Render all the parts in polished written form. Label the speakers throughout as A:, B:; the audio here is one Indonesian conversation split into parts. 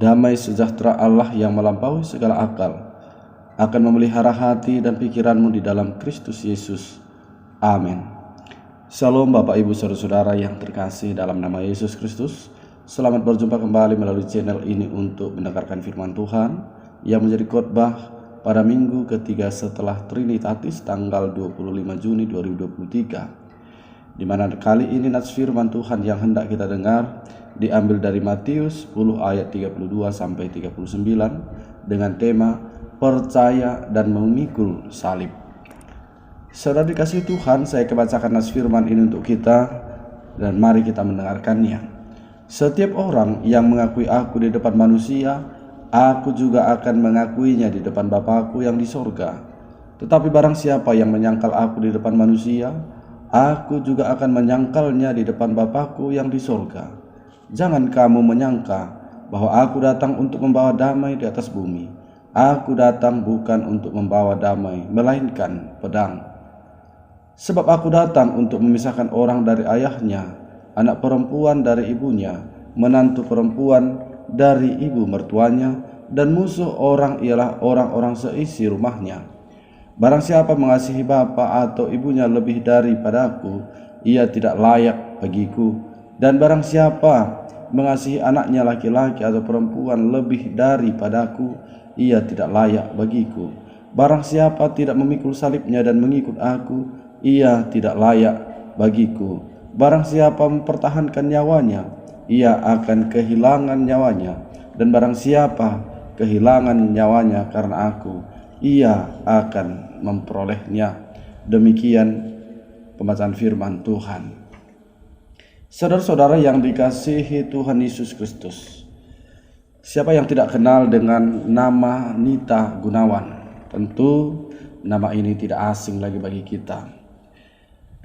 A: damai sejahtera Allah yang melampaui segala akal akan memelihara hati dan pikiranmu di dalam Kristus Yesus. Amin. Shalom Bapak Ibu Saudara-saudara yang terkasih dalam nama Yesus Kristus. Selamat berjumpa kembali melalui channel ini untuk mendengarkan firman Tuhan yang menjadi khotbah pada minggu ketiga setelah Trinitatis tanggal 25 Juni 2023. Di mana kali ini nats firman Tuhan yang hendak kita dengar diambil dari Matius 10 ayat 32 sampai 39 dengan tema percaya dan memikul salib. Saudara dikasihi Tuhan, saya kebacakan nats firman ini untuk kita dan mari kita mendengarkannya. Setiap orang yang mengakui aku di depan manusia, aku juga akan mengakuinya di depan Bapa-Ku yang di sorga. Tetapi barang siapa yang menyangkal aku di depan manusia, aku juga akan menyangkalnya di depan Bapa-Ku yang di sorga. Jangan kamu menyangka bahwa aku datang untuk membawa damai di atas bumi. Aku datang bukan untuk membawa damai, melainkan pedang. Sebab aku datang untuk memisahkan orang dari ayahnya, anak perempuan dari ibunya, menantu perempuan dari ibu mertuanya, dan musuh orang ialah orang-orang seisi rumahnya. Barang siapa mengasihi bapa atau ibunya lebih daripada aku, ia tidak layak bagiku. Dan barang siapa mengasihi anaknya laki-laki atau perempuan lebih daripada aku, ia tidak layak bagiku. Barang siapa tidak memikul salibnya dan mengikut aku, ia tidak layak bagiku. Barang siapa mempertahankan nyawanya, ia akan kehilangan nyawanya. Dan barang siapa kehilangan nyawanya karena aku, ia akan memperolehnya. Demikian pembacaan firman Tuhan. Saudara-saudara yang dikasihi Tuhan Yesus Kristus, siapa yang tidak kenal dengan nama Nita Gunawan? Tentu nama ini tidak asing lagi bagi kita.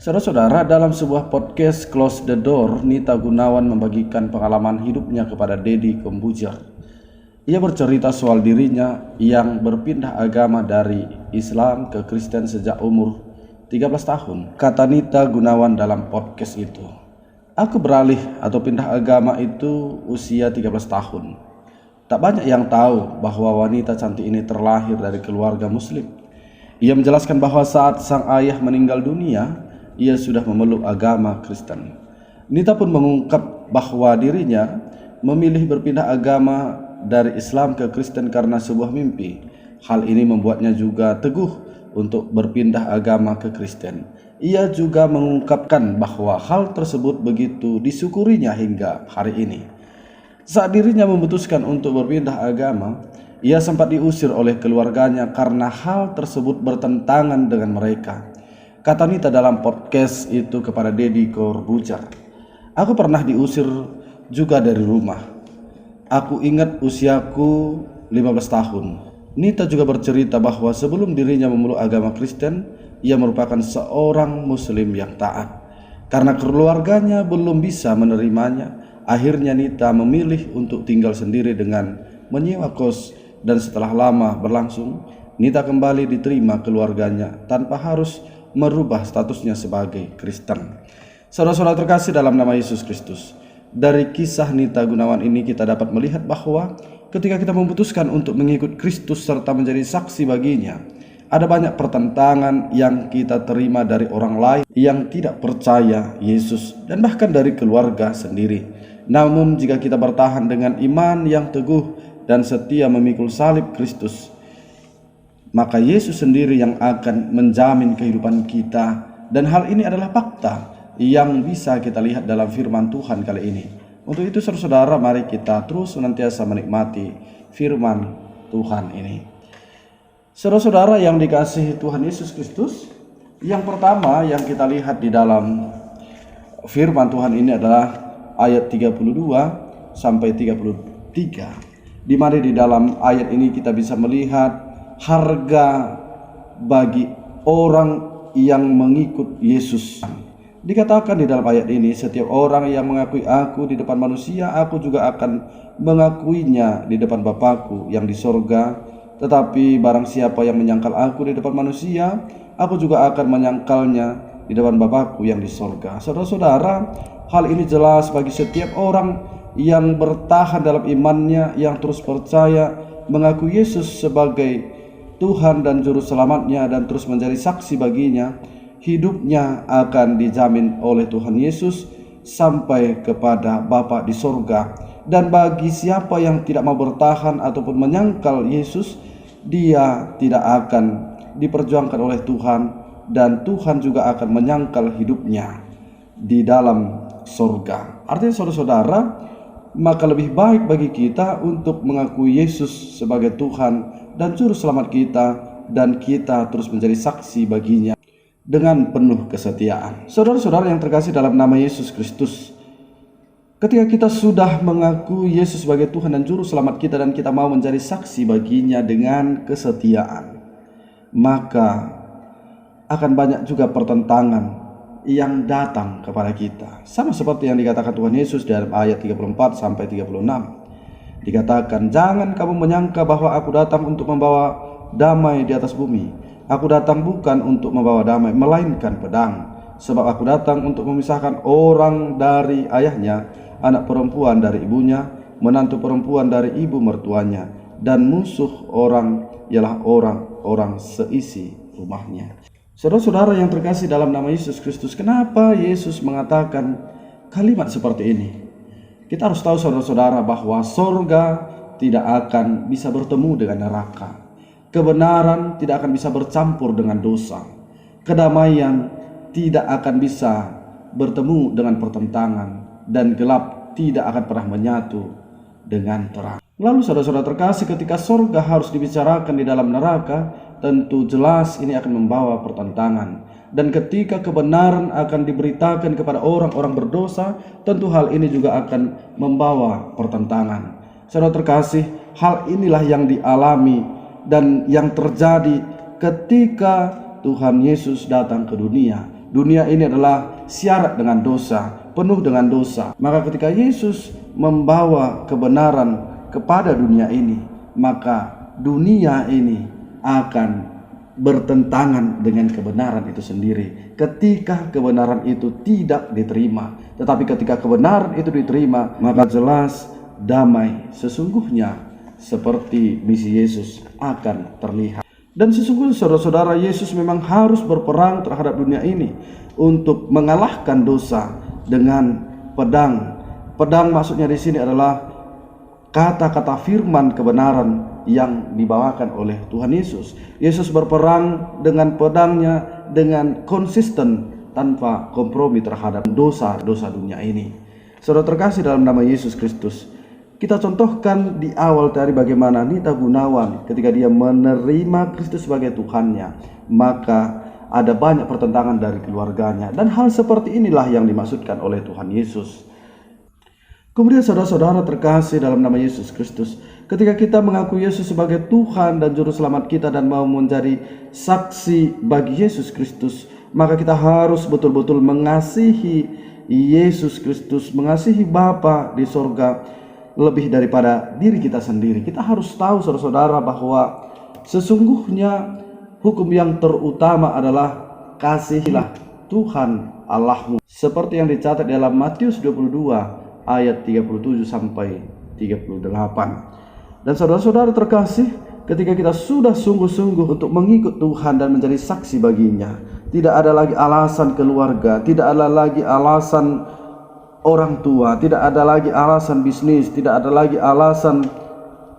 A: Saudara-saudara, dalam sebuah podcast Close the Door, Nita Gunawan membagikan pengalaman hidupnya kepada Deddy Corbuzier. Ia bercerita soal dirinya yang berpindah agama dari Islam ke Kristen sejak umur 13 tahun. Kata Nita Gunawan dalam podcast itu, "Aku beralih atau pindah agama itu usia 13 tahun. Tak banyak yang tahu bahwa wanita cantik ini terlahir dari keluarga muslim." Ia menjelaskan bahwa saat sang ayah meninggal dunia, ia sudah memeluk agama Kristen. Nita pun mengungkap bahwa dirinya memilih berpindah agama dari Islam ke Kristen karena sebuah mimpi. Hal ini membuatnya juga teguh untuk berpindah agama ke Kristen. Ia juga mengungkapkan bahwa hal tersebut begitu disyukurinya hingga hari ini. Saat dirinya memutuskan untuk berpindah agama, ia sempat diusir oleh keluarganya karena hal tersebut bertentangan dengan mereka. Kata Nita dalam podcast itu kepada Deddy Corbuzier, "Aku pernah diusir juga dari rumah. Aku ingat usiaku 15 tahun. Nita juga bercerita bahwa sebelum dirinya memeluk agama Kristen, ia merupakan seorang muslim yang taat. Karena keluarganya belum bisa menerimanya, akhirnya Nita memilih untuk tinggal sendiri dengan menyewa kos, dan setelah lama berlangsung, Nita kembali diterima keluarganya tanpa harus merubah statusnya sebagai Kristen." Saudara-saudara terkasih dalam nama Yesus Kristus, dari kisah Nita Gunawan ini kita dapat melihat bahwa ketika kita memutuskan untuk mengikut Kristus serta menjadi saksi baginya, ada banyak pertentangan yang kita terima dari orang lain yang tidak percaya Yesus dan bahkan dari keluarga sendiri. Namun jika kita bertahan dengan iman yang teguh dan setia memikul salib Kristus, maka Yesus sendiri yang akan menjamin kehidupan kita. Dan hal ini adalah fakta yang bisa kita lihat dalam firman Tuhan kali ini. Untuk itu saudara-saudara, mari kita terus senantiasa menikmati firman Tuhan ini. Saudara-saudara yang dikasihi Tuhan Yesus Kristus, yang pertama yang kita lihat di dalam firman Tuhan ini adalah ayat 32 sampai 33. Di mana di dalam ayat ini kita bisa melihat harga bagi orang yang mengikut Yesus. Dikatakan di dalam ayat ini, "Setiap orang yang mengakui aku di depan manusia, aku juga akan mengakuinya di depan Bapa-Ku yang di sorga. Tetapi barang siapa yang menyangkal aku di depan manusia, aku juga akan menyangkalnya di depan Bapa-Ku yang di sorga." Saudara-saudara, hal ini jelas bagi setiap orang yang bertahan dalam imannya, yang terus percaya, mengaku Yesus sebagai Tuhan dan Juru Selamatnya dan terus menjadi saksi baginya, hidupnya akan dijamin oleh Tuhan Yesus sampai kepada Bapa di sorga. Dan bagi siapa yang tidak mau bertahan ataupun menyangkal Yesus, dia tidak akan diperjuangkan oleh Tuhan, dan Tuhan juga akan menyangkal hidupnya di dalam sorga. Artinya saudara-saudara, maka lebih baik bagi kita untuk mengakui Yesus sebagai Tuhan dan Juru Selamat kita, dan kita terus menjadi saksi baginya dengan penuh kesetiaan. Saudara-saudara yang terkasih dalam nama Yesus Kristus, ketika kita sudah mengaku Yesus sebagai Tuhan dan Juru Selamat kita, dan kita mau menjadi saksi baginya dengan kesetiaan, maka akan banyak juga pertentangan yang datang kepada kita. Sama seperti yang dikatakan Tuhan Yesus dalam ayat 34 sampai 36. Dikatakan, "Jangan kamu menyangka bahwa aku datang untuk membawa damai di atas bumi. Aku datang bukan untuk membawa damai, melainkan pedang. Sebab aku datang untuk memisahkan orang dari ayahnya, anak perempuan dari ibunya, menantu perempuan dari ibu mertuanya, dan musuh orang ialah orang-orang seisi rumahnya." Saudara-saudara yang terkasih dalam nama Yesus Kristus, kenapa Yesus mengatakan kalimat seperti ini? Kita harus tahu saudara-saudara bahwa sorga tidak akan bisa bertemu dengan neraka. Kebenaran tidak akan bisa bercampur dengan dosa. Kedamaian tidak akan bisa bertemu dengan pertentangan, dan gelap tidak akan pernah menyatu dengan terang. Lalu saudara-saudara terkasih, ketika sorga harus dibicarakan di dalam neraka, tentu jelas ini akan membawa pertentangan. Dan ketika kebenaran akan diberitakan kepada orang-orang berdosa, tentu hal ini juga akan membawa pertentangan. Saudara terkasih, hal inilah yang dialami dan yang terjadi ketika Tuhan Yesus datang ke dunia. Dunia ini adalah syarat dengan dosa, penuh dengan dosa. Maka ketika Yesus membawa kebenaran kepada dunia ini, maka dunia ini akan bertentangan dengan kebenaran itu sendiri ketika kebenaran itu tidak diterima. Tetapi ketika kebenaran itu diterima, maka jelas damai sesungguhnya seperti misi Yesus akan terlihat. Dan sesungguhnya saudara-saudara, Yesus memang harus berperang terhadap dunia ini untuk mengalahkan dosa dengan pedang. Pedang maksudnya di sini adalah kata-kata firman kebenaran yang dibawakan oleh Tuhan Yesus. Yesus berperang dengan pedangnya dengan konsisten tanpa kompromi terhadap dosa-dosa dunia ini. Saudara terkasih dalam nama Yesus Kristus, kita contohkan di awal tadi bagaimana Nita Gunawan ketika dia menerima Kristus sebagai Tuhannya, maka ada banyak pertentangan dari keluarganya, dan hal seperti inilah yang dimaksudkan oleh Tuhan Yesus. Kemudian saudara-saudara terkasih dalam nama Yesus Kristus, ketika kita mengaku Yesus sebagai Tuhan dan Juru Selamat kita dan mau menjadi saksi bagi Yesus Kristus, maka kita harus betul-betul mengasihi Yesus Kristus, mengasihi Bapa di sorga lebih daripada diri kita sendiri. Kita harus tahu saudara-saudara bahwa sesungguhnya hukum yang terutama adalah kasihilah Tuhan Allahmu, seperti yang dicatat dalam Matius 22 ayat 37 sampai 38. Dan saudara-saudara terkasih, ketika kita sudah sungguh-sungguh untuk mengikut Tuhan dan menjadi saksi baginya, tidak ada lagi alasan keluarga, tidak ada lagi alasan orang tua, tidak ada lagi alasan bisnis, tidak ada lagi alasan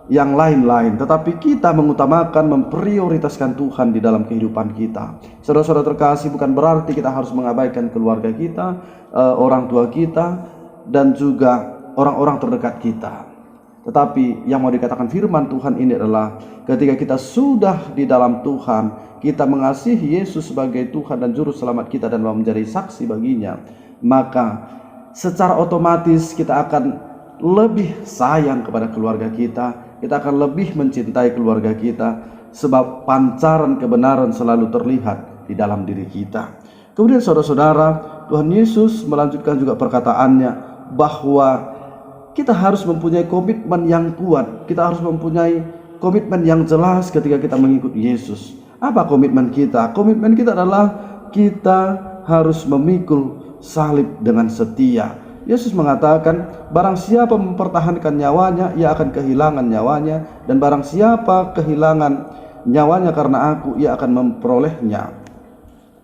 A: yang lain-lain, tetapi kita mengutamakan, memprioritaskan Tuhan di dalam kehidupan kita. Saudara-saudara terkasih, bukan berarti kita harus mengabaikan keluarga kita, orang tua kita, dan juga orang-orang terdekat kita. Tetapi yang mau dikatakan firman Tuhan ini adalah ketika kita sudah di dalam Tuhan, kita mengasihi Yesus sebagai Tuhan dan Juru Selamat kita dan mau menjadi saksi baginya, maka secara otomatis kita akan lebih sayang kepada keluarga kita, kita akan lebih mencintai keluarga kita, sebab pancaran kebenaran selalu terlihat di dalam diri kita. Kemudian saudara-saudara, Tuhan Yesus melanjutkan juga perkataannya bahwa kita harus mempunyai komitmen yang kuat, kita harus mempunyai komitmen yang jelas ketika kita mengikuti Yesus. Apa komitmen kita? Komitmen kita adalah kita harus memikul salib dengan setia. Yesus mengatakan, barang siapa mempertahankan nyawanya, ia akan kehilangan nyawanya, dan barang siapa kehilangan nyawanya karena aku, ia akan memperolehnya.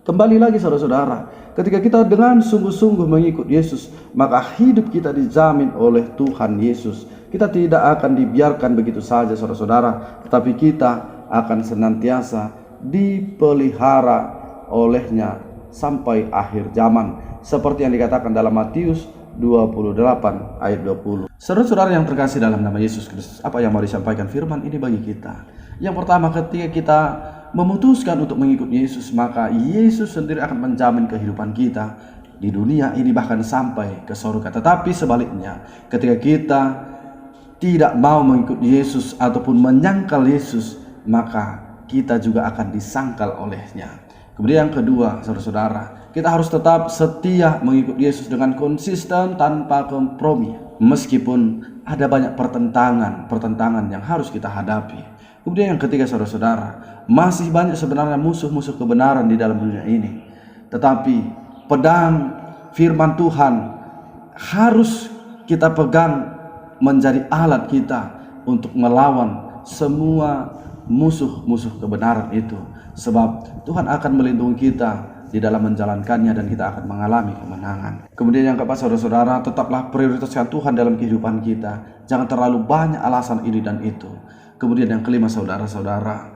A: Kembali lagi saudara-saudara, ketika kita dengan sungguh-sungguh mengikut Yesus, maka hidup kita dijamin oleh Tuhan Yesus. Kita tidak akan dibiarkan begitu saja saudara-saudara, tetapi kita akan senantiasa dipelihara olehnya sampai akhir zaman, seperti yang dikatakan dalam Matius 28 ayat 20. Saudara-saudara yang terkasih dalam nama Yesus Kristus, apa yang mau disampaikan firman ini bagi kita? Yang pertama, ketika kita memutuskan untuk mengikut Yesus, maka Yesus sendiri akan menjamin kehidupan kita di dunia ini bahkan sampai ke surga. Tetapi sebaliknya, ketika kita tidak mau mengikut Yesus ataupun menyangkal Yesus, maka kita juga akan disangkal olehnya. Kemudian yang kedua, saudara-saudara, kita harus tetap setia mengikut Yesus dengan konsisten tanpa kompromi. Meskipun ada banyak pertentangan yang harus kita hadapi. Kemudian yang ketiga, saudara-saudara, masih banyak sebenarnya musuh-musuh kebenaran di dalam dunia ini. Tetapi pedang firman Tuhan harus kita pegang menjadi alat kita untuk melawan semua musuh-musuh kebenaran itu. Sebab Tuhan akan melindungi kita di dalam menjalankannya dan kita akan mengalami kemenangan. Kemudian yang keempat, saudara-saudara, tetaplah prioritaskan Tuhan dalam kehidupan kita. Jangan terlalu banyak alasan ini dan itu. Kemudian yang kelima, saudara-saudara,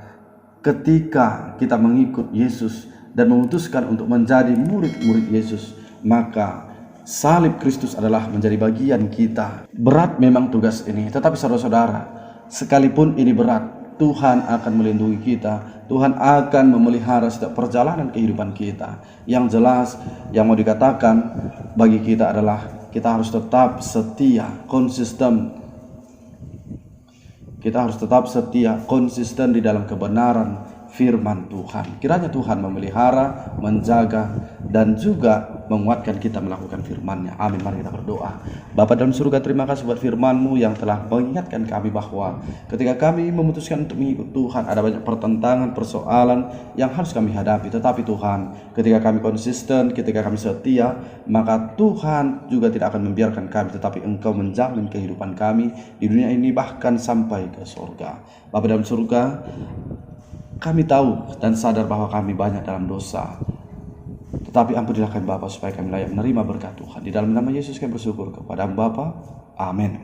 A: ketika kita mengikut Yesus dan memutuskan untuk menjadi murid-murid Yesus, maka salib Kristus adalah menjadi bagian kita. Berat memang tugas ini, tetapi saudara-saudara, sekalipun ini berat, Tuhan akan melindungi kita. Tuhan akan memelihara setiap perjalanan kehidupan kita. Yang jelas, yang mau dikatakan bagi kita adalah kita harus tetap setia, konsisten. Kita harus tetap setia, konsisten di dalam kebenaran firman Tuhan. Kiranya Tuhan memelihara, menjaga, dan juga menguatkan kita melakukan firman-Nya. Amin. Mari kita berdoa. Bapa dalam surga, terima kasih buat firman-Mu yang telah mengingatkan kami bahwa ketika kami memutuskan untuk mengikut Tuhan, ada banyak pertentangan, persoalan yang harus kami hadapi. Tetapi Tuhan, ketika kami konsisten, ketika kami setia, maka Tuhan juga tidak akan membiarkan kami, tetapi Engkau menjamin kehidupan kami di dunia ini bahkan sampai ke surga. Bapa dalam surga, kami tahu dan sadar bahwa kami banyak dalam dosa. Tetapi ampunilah kami Bapa, supaya kami layak menerima berkat Tuhan. Di dalam nama Yesus kami bersyukur kepada Bapa. Amin.